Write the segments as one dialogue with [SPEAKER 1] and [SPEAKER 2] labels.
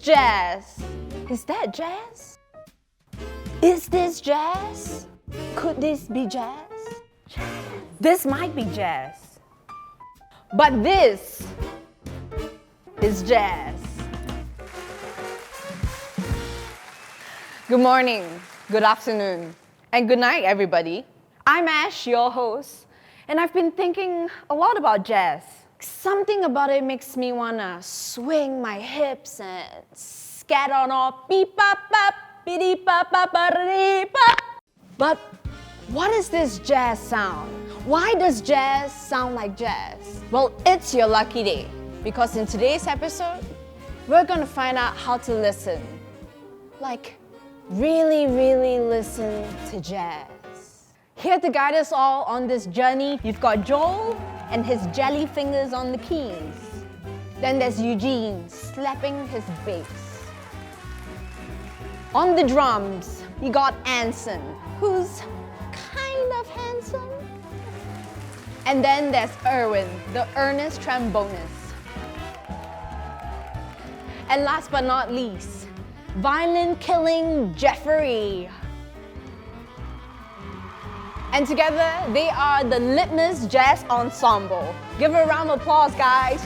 [SPEAKER 1] Jazz. Is that jazz? Is this jazz? Could this be jazz? This might be jazz. But this is jazz. Good morning, good afternoon, and good night, everybody. I'm Ash, your host, and I've been thinking a lot about jazz. Something about it makes me wanna swing my hips and scat on off. Beep bop bop, biddy bop bop ba bop. But what is this jazz sound? Why does jazz sound like jazz? Well, it's your lucky day, because in today's episode, we're gonna find out how to listen. Like, really, really listen to jazz. Here to guide us all on this journey, you've got Joel and his jelly fingers on the keys. Then there's Eugene slapping his bass. On the drums, you got Anson, who's kind of handsome. And then there's Erwin, the earnest trombonist. And last but not least, violin-killing Jeffrey. And together, they are the Litmus Jazz Ensemble. Give a round of applause, guys.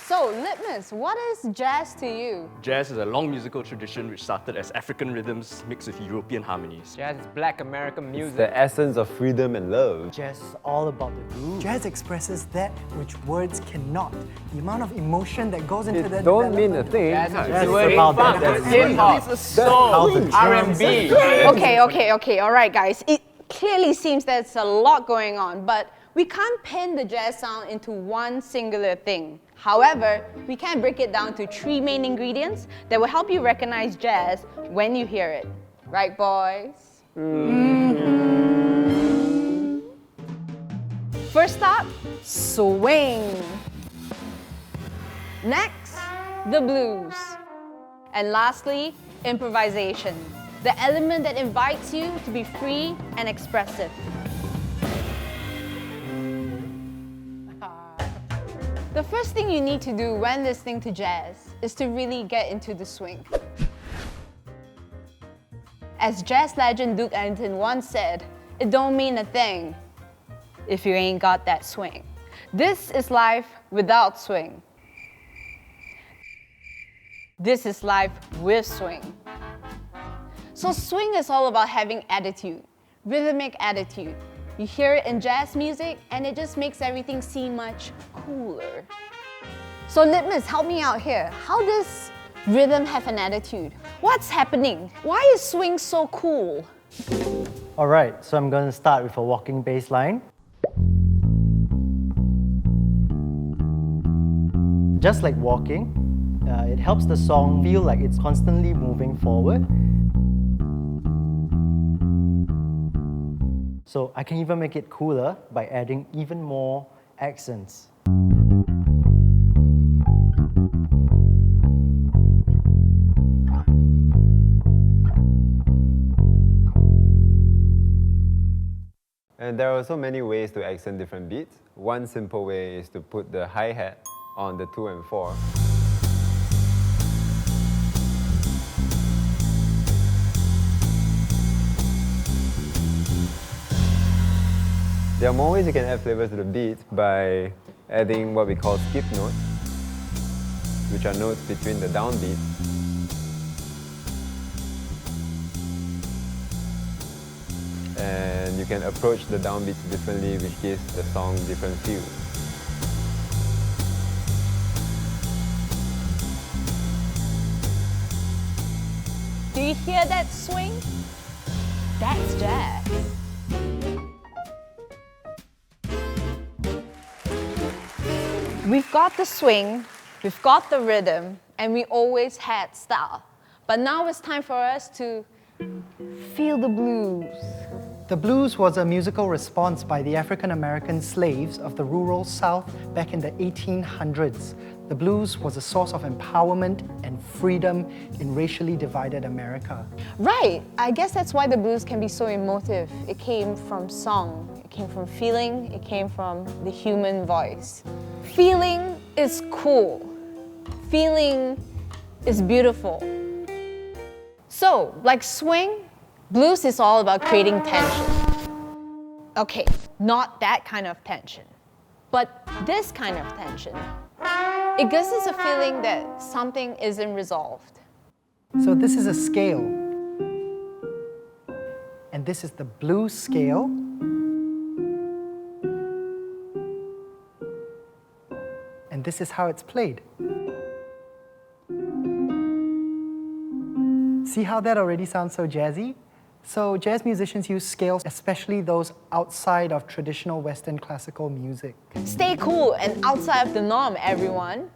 [SPEAKER 1] So, Litmus, what is jazz to you?
[SPEAKER 2] Jazz is a long musical tradition which started as African rhythms mixed with European harmonies.
[SPEAKER 3] Jazz is black American music.
[SPEAKER 4] It's the essence of freedom and love.
[SPEAKER 5] Jazz is all about the groove.
[SPEAKER 6] Jazz expresses that which words cannot. The amount of emotion that goes into that
[SPEAKER 4] Don't mean a
[SPEAKER 6] development.
[SPEAKER 4] thing.
[SPEAKER 3] Jazz is
[SPEAKER 5] about
[SPEAKER 3] funk,
[SPEAKER 5] that.
[SPEAKER 3] hip-hop, soul, R&B.
[SPEAKER 1] Okay, all right, guys. It clearly seems there's a lot going on, but we can't pin the jazz sound into one singular thing. However, we can break it down to three main ingredients that will help you recognize jazz when you hear it. Right, boys? Mm-hmm. First up, swing. Next, the blues. And lastly, improvisation, the element that invites you to be free and expressive. The first thing you need to do when listening to jazz is to really get into the swing. As jazz legend Duke Ellington once said, it don't mean a thing if you ain't got that swing. This is life without swing. This is life with swing. So swing is all about having attitude, rhythmic attitude. You hear it in jazz music and it just makes everything seem much cooler. So Litmus, help me out here. How does rhythm have an attitude? What's happening? Why is swing so cool?
[SPEAKER 5] Alright, so I'm going to start with a walking bass line. Just like walking, it helps the song feel like it's constantly moving forward. So I can even make it cooler by adding even more accents.
[SPEAKER 4] And there are also many ways to accent different beats. One simple way is to put the hi-hat on the 2 and 4. There are more ways you can add flavors to the beat by adding what we call skip notes, which are notes between the downbeat. And you can approach the downbeats differently, which gives the song different feels.
[SPEAKER 1] Do you hear that swing? That's jazz. We've got the swing, we've got the rhythm, and we always had style. But now it's time for us to feel the blues.
[SPEAKER 6] The blues was a musical response by the African-American slaves of the rural South back in the 1800s. The blues was a source of empowerment and freedom in racially divided America.
[SPEAKER 1] Right, I guess that's why the blues can be so emotive. It came from song, it came from feeling, it came from the human voice. Feeling is cool. feeling is beautiful. So, like swing, blues is all about creating tension. Okay, not that kind of tension, but this kind of tension. It gives us a feeling that something isn't resolved.
[SPEAKER 6] So this is a scale. And this is the blues scale. And this is how it's played. See how that already sounds so jazzy? So jazz musicians use scales, especially those outside of traditional Western classical music.
[SPEAKER 1] Stay cool and outside of the norm, everyone.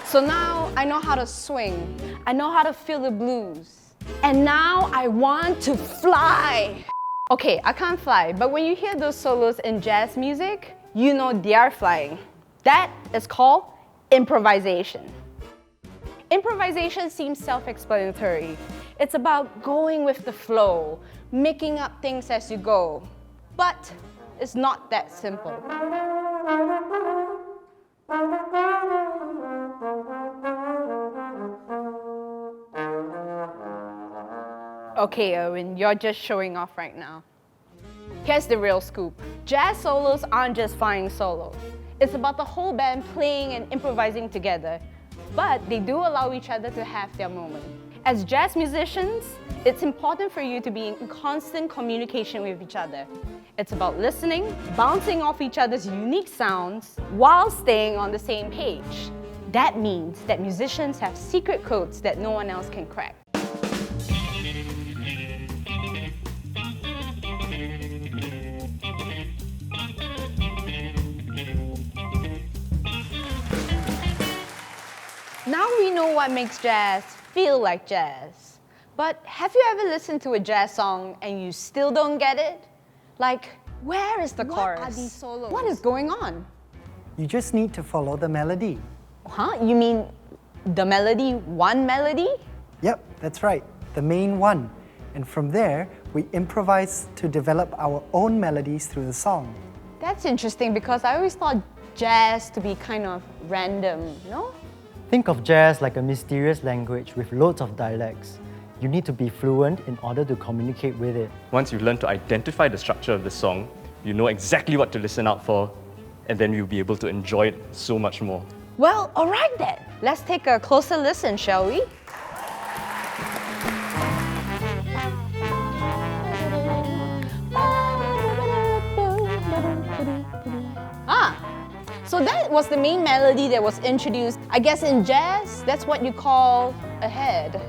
[SPEAKER 1] So now I know how to swing. I know how to feel the blues. And now I want to fly. Okay, I can't fly, but when you hear those solos in jazz music, you know they are flying. That is called improvisation. Improvisation seems self-explanatory. It's about going with the flow, making up things as you go. But it's not that simple. Okay, Owen, you're just showing off right now. Here's the real scoop. Jazz solos aren't just flying solos. It's about the whole band playing and improvising together. But they do allow each other to have their moment. As jazz musicians, it's important for you to be in constant communication with each other. It's about listening, bouncing off each other's unique sounds, while staying on the same page. That means that musicians have secret codes that no one else can crack. Now we know what makes jazz feel like jazz. But have you ever listened to a jazz song and you still don't get it? Like, where is the chorus? What are these solos? What is going on?
[SPEAKER 6] You just need to follow the melody.
[SPEAKER 1] Huh? You mean the melody, one melody?
[SPEAKER 6] Yep, that's right, the main one. And from there, we improvise to develop our own melodies through the song.
[SPEAKER 1] That's interesting because I always thought jazz to be kind of random, no?
[SPEAKER 5] Think of jazz like a mysterious language with loads of dialects. You need to be fluent in order to communicate with it.
[SPEAKER 2] Once you learn to identify the structure of the song, you know exactly what to listen out for, and then you'll be able to enjoy it so much more.
[SPEAKER 1] Well, all right then. Let's take a closer listen, shall we? So that was the main melody that was introduced. I guess in jazz, that's what you call a head.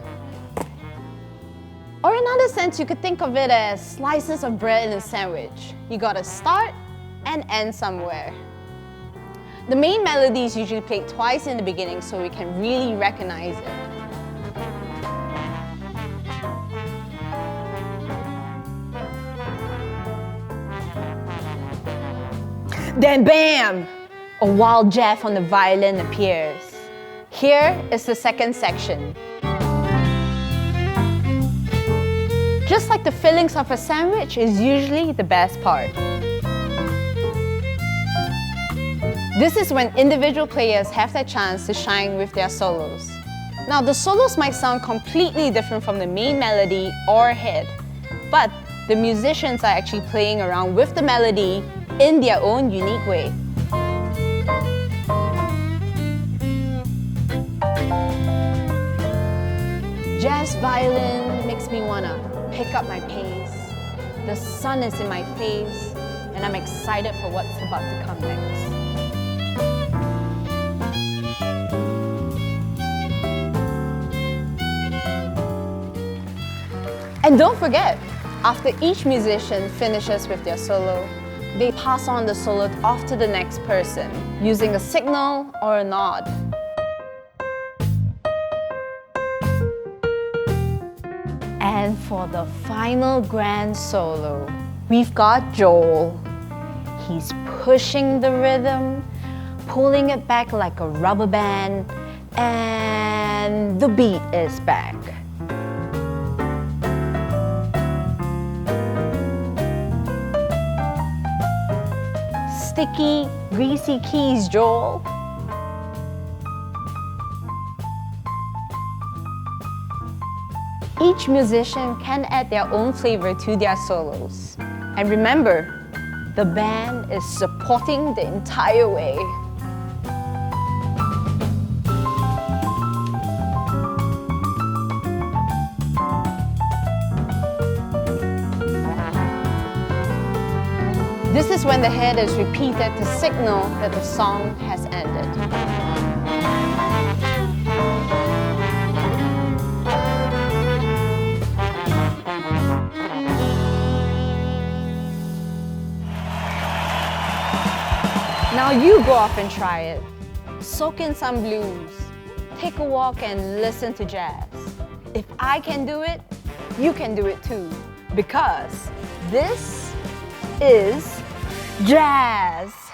[SPEAKER 1] Or in another sense, you could think of it as slices of bread in a sandwich. You gotta start and end somewhere. The main melody is usually played twice in the beginning so we can really recognize it. Then bam! A wild Jeff on the violin appears. Here is the second section. Just like the fillings of a sandwich is usually the best part. This is when individual players have their chance to shine with their solos. Now the solos might sound completely different from the main melody or head, but the musicians are actually playing around with the melody in their own unique way. Jazz violin makes me wanna pick up my pace. The sun is in my face, and I'm excited for what's about to come next. And don't forget, after each musician finishes with their solo, they pass on the solo off to the next person using a signal or a nod. And for the final grand solo, we've got Joel. He's pushing the rhythm, pulling it back like a rubber band, and the beat is back. Sticky, greasy keys, Joel. Each musician can add their own flavor to their solos. And remember, the band is supporting the entire way. This is when the head is repeated to signal that the song has ended. Now you go off and try it. Soak in some blues. Take a walk and listen to jazz. If I can do it, you can do it too. Because this is jazz.